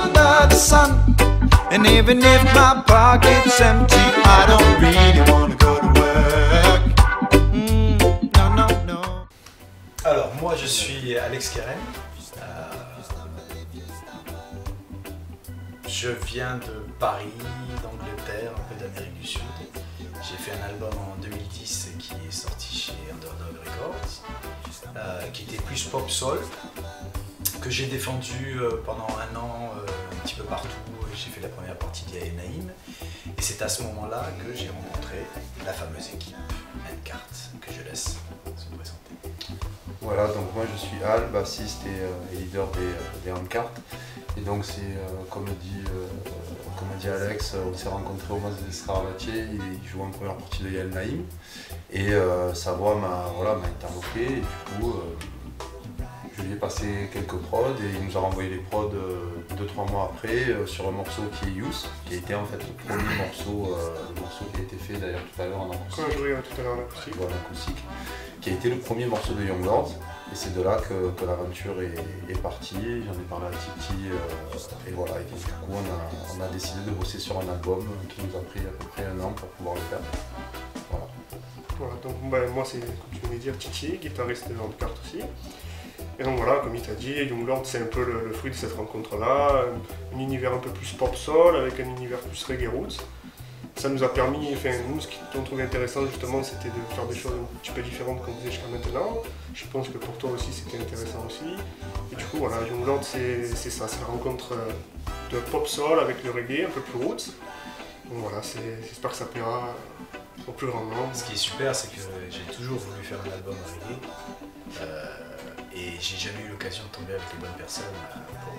under the sun. And even if my pocket's empty, I don't really wanna go to work. No, no, no. Alors, moi je suis Alex Keren. Je viens de Paris, d'Angleterre, un peu d'Amérique du Sud. J'ai fait un album en 2010 qui est sorti chez Underdog Records, qui était plus pop soul, que j'ai défendu pendant un an un petit peu partout. J'ai fait la première partie d'Ya Naïm, et c'est à ce moment-là que j'ai rencontré la fameuse équipe N-Cart, que je laisse se présenter. Voilà, donc moi je suis Al, bassiste et leader des N-Cart. Et donc c'est, comme dit Alex, on s'est rencontrés au Mas de Scarabatier, il jouait en première partie de Ya Naïm. Et sa voix m'a interloqué, et du coup je lui ai passé quelques prods et il nous a renvoyé les prods 2-3 mois après sur un morceau qui est Youth, qui a été en fait le premier morceau, le morceau qui a été fait d'ailleurs tout à l'heure en acoustique. Quand on jouait tout à l'heure en acoustique. Voilà, acoustique, qui a été le premier morceau de Young Lords. Et c'est de là que l'aventure est partie. J'en ai parlé à Titi et voilà. Et donc, du coup on a décidé de bosser sur un album qui nous a pris à peu près un an pour pouvoir le faire. Voilà. Voilà, donc moi c'est, comme tu venais de dire, Titi, guitariste de N-Cart aussi. Et donc voilà, comme il t'a dit, Young Lords c'est un peu le fruit de cette rencontre-là, un univers un peu plus pop soul avec un univers plus reggae roots. Ça nous a permis, enfin nous ce qu'on trouvait intéressant justement c'était de faire des choses un petit peu différentes qu'on faisait jusqu'à maintenant. Je pense que pour toi aussi c'était intéressant aussi. Et du coup voilà, Young Lords c'est ça, c'est la rencontre de pop soul avec le reggae un peu plus roots. Donc voilà, j'espère que ça plaira au plus grand nombre. Ce qui est super, c'est que j'ai toujours voulu faire un album reggae. Et j'ai jamais eu l'occasion de tomber avec les bonnes personnes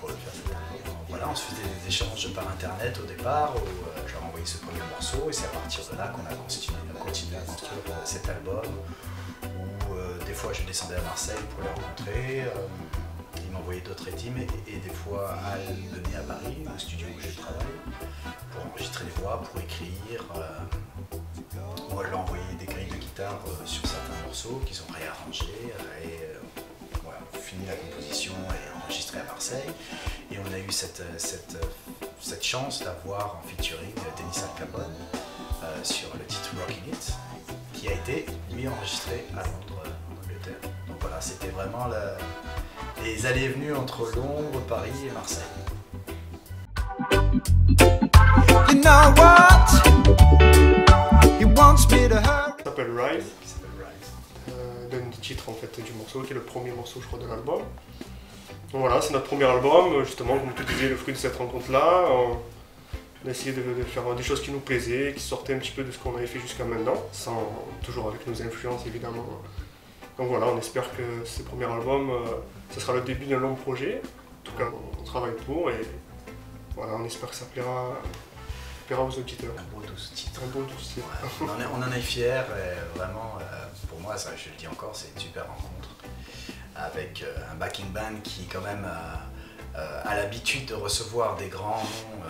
pour le faire cet album. Voilà, on se faisait des échanges par internet au départ, où je leur envoyé ce premier morceau, et c'est à partir de là qu'on a continué à construire cet album, où des fois je descendais à Marseille pour les rencontrer, ils m'envoyaient d'autres rythmes, et des fois Al venait à Paris, au studio où je travaille, pour enregistrer des voix, pour écrire. Moi je leur envoyais des grilles de guitare sur certains morceaux qu'ils ont réarrangés, fini la composition et enregistré à Marseille. Et on a eu cette chance d'avoir en featuring Dennis Al Capone sur le titre Rockin' It, qui a été lui enregistré à Londres, en Angleterre. Donc voilà, c'était vraiment les allées et venues entre Londres, Paris et Marseille. You know what? He wants me to hurt. Ça s'appelle Rise. D'un des titres en fait du morceau, qui est le premier morceau je crois de l'album. Donc voilà, c'est notre premier album, justement comme tu disais, le fruit de cette rencontre-là. On a essayé de faire des choses qui nous plaisaient, qui sortaient un petit peu de ce qu'on avait fait jusqu'à maintenant, toujours avec nos influences évidemment. Donc voilà, on espère que ce premier album, ce sera le début d'un long projet. En tout cas, on travaille pour, et voilà, on espère que ça plaira aux auditeurs. Un beau douce titre. Un beau douce titre. Ouais, on en est fiers, et vraiment, pour moi, ça, je le dis encore, c'est une super rencontre. Avec un backing band qui quand même a l'habitude de recevoir des grands noms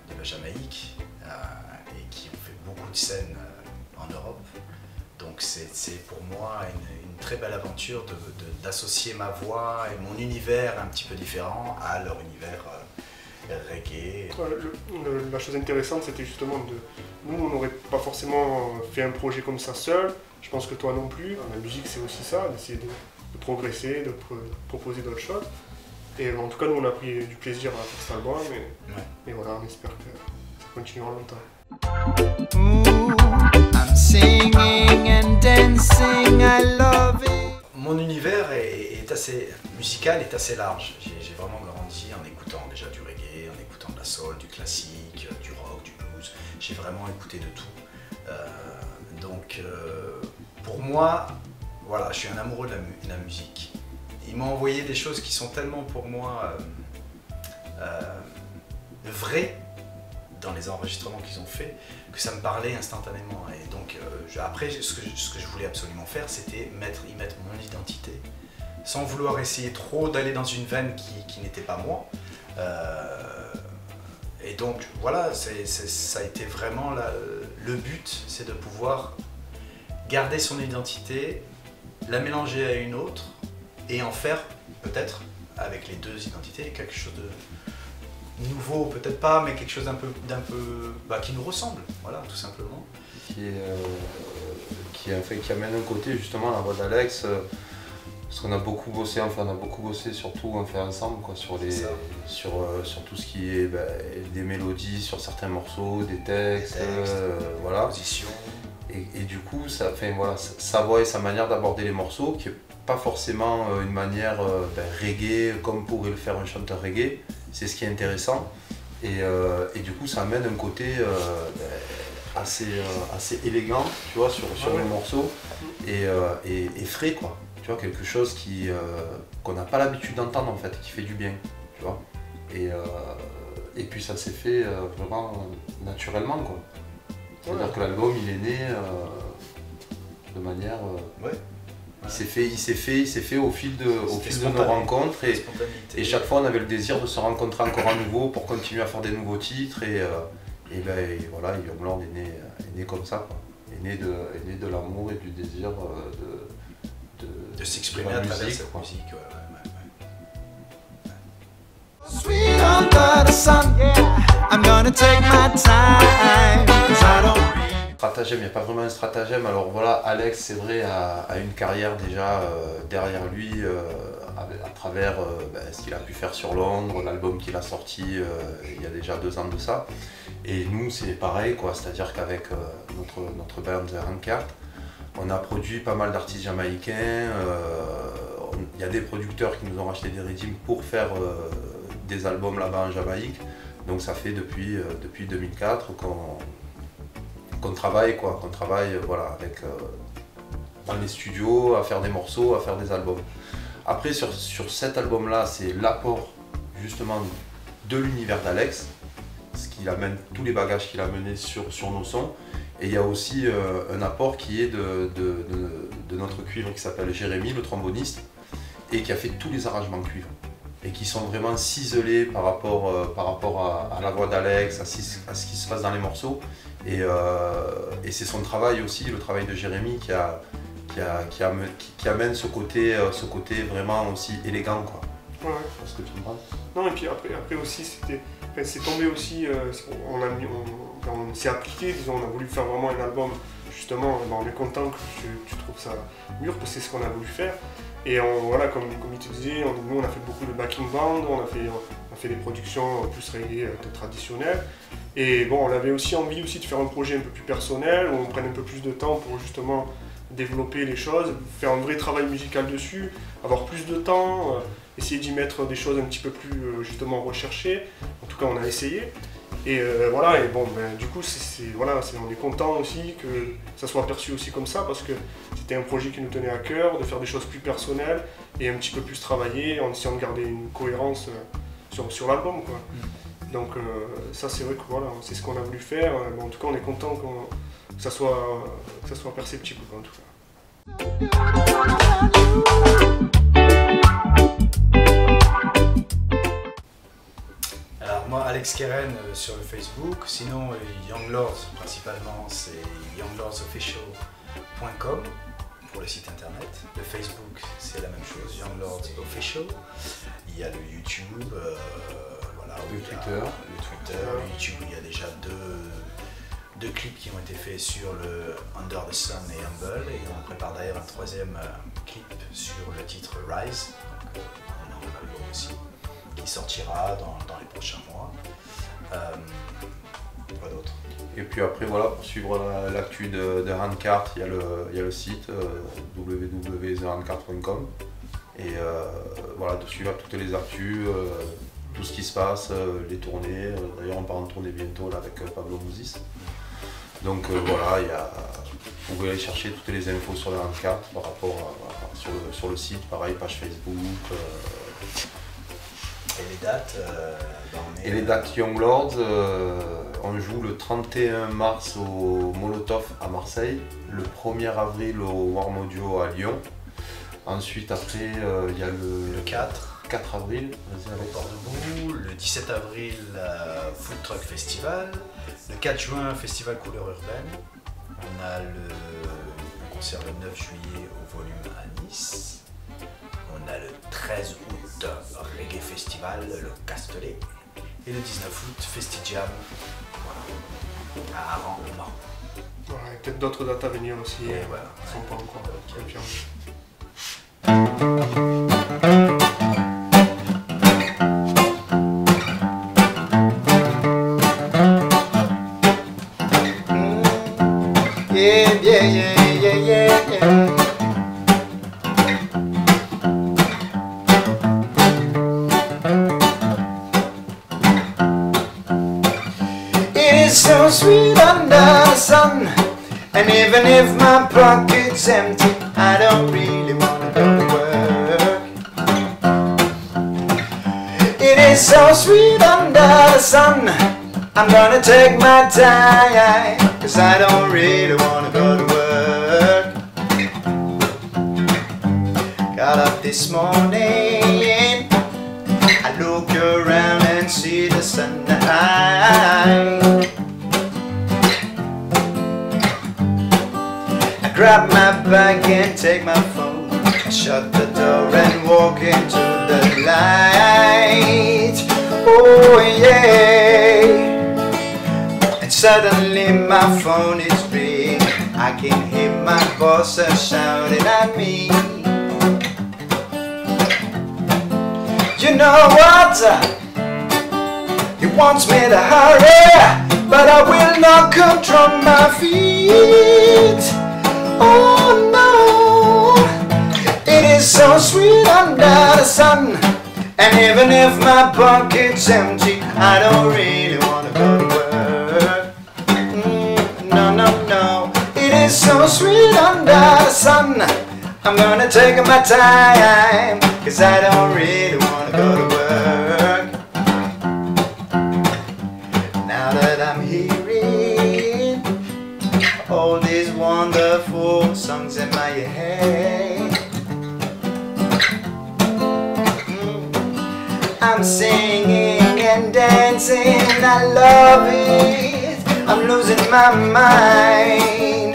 de la Jamaïque, et qui ont fait beaucoup de scènes en Europe. Donc c'est pour moi une très belle aventure d'associer ma voix et mon univers un petit peu différent à leur univers reggae. La chose intéressante, c'était justement nous, on n'aurait pas forcément fait un projet comme ça seul. Je pense que toi non plus. La musique, c'est aussi ça, d'essayer de progresser, de proposer d'autres choses. Et en tout cas, nous, on a pris du plaisir à faire cet album. Et voilà, on espère que ça continuera longtemps. Ooh, I'm singing and dancing, I love it. Mon univers est assez musical, est assez large. J'ai vraiment grandi en écoutant déjà du reggae, en écoutant de la soul, du classique, du rock, du blues. J'ai vraiment écouté de tout. Donc pour moi, voilà, je suis un amoureux de la musique. Ils m'ont envoyé des choses qui sont tellement pour moi vraies dans les enregistrements qu'ils ont fait, que ça me parlait instantanément. Et donc après, ce que je voulais absolument faire, c'était y mettre mon identité, sans vouloir essayer trop d'aller dans une veine qui n'était pas moi. Et donc voilà, ça a été vraiment le but, c'est de pouvoir garder son identité, la mélanger à une autre, et en faire peut-être, avec les deux identités, quelque chose nouveau, peut-être pas, mais quelque chose qui nous ressemble, voilà, tout simplement. Qui amène un côté justement la voix d'Alex, parce qu'on a beaucoup bossé, surtout ensemble quoi, sur tout ce qui est des mélodies, sur certains morceaux, des textes, voilà. Position. Et du coup, sa voix et sa manière d'aborder les morceaux, qui n'est pas forcément une manière reggae comme pourrait le faire un chanteur reggae, c'est ce qui est intéressant. Et du coup, ça amène un côté assez élégant, tu vois, sur le morceau, et frais, quoi. Tu vois, quelque chose qu'on n'a pas l'habitude d'entendre en fait, qui fait du bien, tu vois. Et puis ça s'est fait vraiment naturellement, quoi. C'est-à-dire que l'album il est né de manière. Il s'est fait au fil de nos rencontres et chaque fois on avait le désir de se rencontrer encore à nouveau pour continuer à faire des nouveaux titres et voilà, Young Lord est né comme ça, quoi. Est né de l'amour et du désir de s'exprimer à travers cette musique. Sweet under the sun, I'm gonna take my time, 'cause I don't read. Stratagème, il n'y a pas vraiment un stratagème. Alors voilà, Alex, c'est vrai, a une carrière déjà derrière lui à travers ce qu'il a pu faire sur Londres, l'album qu'il a sorti il y a déjà 2 ans de ça. Et nous, c'est pareil, quoi. C'est-à-dire qu'avec notre band Handcart, on a produit pas mal d'artistes jamaïcains. Il y a des producteurs qui nous ont racheté des rythmes pour faire des albums là-bas en Jamaïque. Donc ça fait depuis 2004 qu'on travaille, quoi. Qu'on travaille voilà, dans les studios, à faire des morceaux, à faire des albums. Après, sur cet album-là, c'est l'apport justement de l'univers d'Alex, ce qu'il amène, tous les bagages qu'il a menés sur nos sons. Et il y a aussi un apport qui est de notre cuivre qui s'appelle Jérémy, le tromboniste, et qui a fait tous les arrangements cuivre. Et qui sont vraiment ciselés par rapport à la voix d'Alex, à ce qui se passe dans les morceaux. Et c'est son travail aussi, le travail de Jérémy, qui amène ce côté vraiment aussi élégant, quoi. Ouais. Est-ce que tu me parles? Non, et puis après aussi, c'est tombé aussi, on s'est appliqué, disons, on a voulu faire vraiment un album, justement, on est content que tu trouves ça mûr, parce que c'est ce qu'on a voulu faire. Et voilà, comme il te disait, nous on a fait beaucoup de backing band, on a fait des productions plus reggae, traditionnelles. Et bon, on avait aussi envie de faire un projet un peu plus personnel, où on prenne un peu plus de temps pour justement développer les choses, faire un vrai travail musical dessus, avoir plus de temps, essayer d'y mettre des choses un petit peu plus justement recherchées. En tout cas, on a essayé. Et voilà, et bon, du coup, on est content aussi que ça soit perçu aussi comme ça, parce que c'était un projet qui nous tenait à cœur, de faire des choses plus personnelles et un petit peu plus travaillées, en essayant de garder une cohérence sur l'album, quoi. Donc ça, c'est vrai que voilà, c'est ce qu'on a voulu faire. En tout cas, on est content que ça soit perceptible, en tout cas. Alors moi, Alex Keren sur le Facebook, sinon Young Lords principalement, c'est younglordsofficial.com pour le site internet. Le Facebook, c'est la même chose, Young Lords Official. Il y a le YouTube, voilà, le Twitter, le YouTube, il y a déjà deux clips qui ont été faits sur le Under the Sun et Humble, et on prépare d'ailleurs un 3e clip sur le titre Rise, donc on a un album aussi, qui sortira dans les prochains mois. Quoi d'autre? Et puis après, voilà, pour suivre l'actu de Handcart, il y a le site www.thehandcart.com, et voilà, de suivre toutes les actus, tout ce qui se passe, les tournées. D'ailleurs, on part en tournée bientôt là, avec Pablo Mouzis. Donc voilà, vous pouvez aller chercher toutes les infos sur le Handcart par rapport sur le site, pareil, page Facebook. Et les dates Et les dates Young Lords, on joue le 31 mars au Molotov à Marseille, le 1er avril au Warm Audio à Lyon. Ensuite, après, il y a le 4 avril, au Port-de-Boulle, le 17 avril, Food Truck Festival, le 4 juin, Festival Couleur Urbaine, on a un concert le 9 juillet au Volume à Nice, on a le 13 août, Reggae Festival, le Castellet, Et le 19 août, Festigiam, voilà, à Aran, au Maroc. Voilà, et peut-être d'autres dates à venir aussi, Et voilà. qui ne sont pas encore confirmées. Yeah, yeah, yeah, yeah, yeah, yeah. It is so sweet under the sun, and even if my pocket's empty, I don't really wanna go to work. It is so sweet under the sun, I'm gonna take my time, 'cause I don't really wanna go to work. Got up this morning, I look around and see the sunlight. I grab my bag and take my phone, I shut the door and walk into the light. Oh yeah. And suddenly my phone is ringing, I can hear my boss shouting at me. You know what? He wants me to hurry, but I will not control my feet. Oh no, it is so sweet under the sun, and even if my pocket's empty, I don't really wanna go to work. No, no, no, it is so sweet under the sun, I'm gonna take my time, 'cause I don't really wanna go to work. Now that I'm hearing all these wonderful songs in my head, I'm singing and dancing, I love it, I'm losing my mind.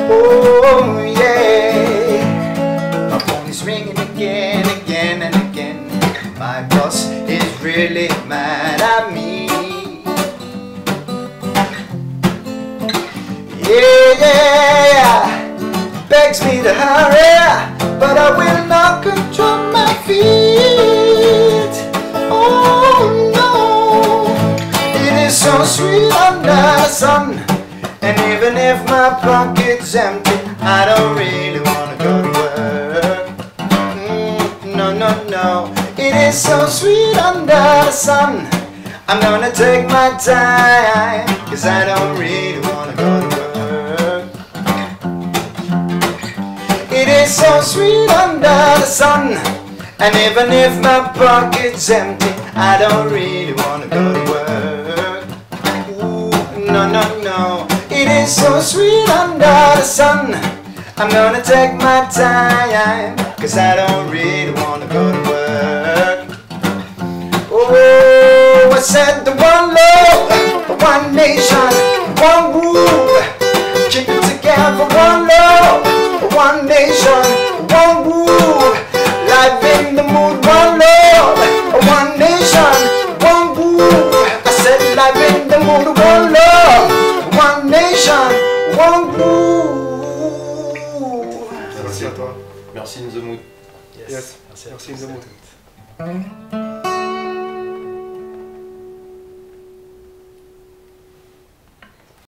Oh yeah, my phone is ringing again, again and again. My boss is really mad at me. Yeah, yeah, begs me to hurry, but I will not control my feet. Oh no, it is so sweet under the sun, and even if my pocket's empty, I don't really wanna go to work. No, no, no, it is so sweet under the sun, I'm gonna take my time, 'cause I don't really wanna go to work. It is so sweet under the sun, and even if my pocket's empty, I don't really wanna go to work. Ooh, no, no, no, it is so sweet under the sun, I'm gonna take my time, 'cause I don't really wanna go to work. Oh, I said the one love, one nation, one rule, keep it together, one love, one nation, one rule, life in the mood, one love, one nation, one rule. I said life in the mood, one love, one nation, one rule. Merci à toi. Merci In The Mood. Yes, Yes, merci à merci tous et à Nzamou. toutes.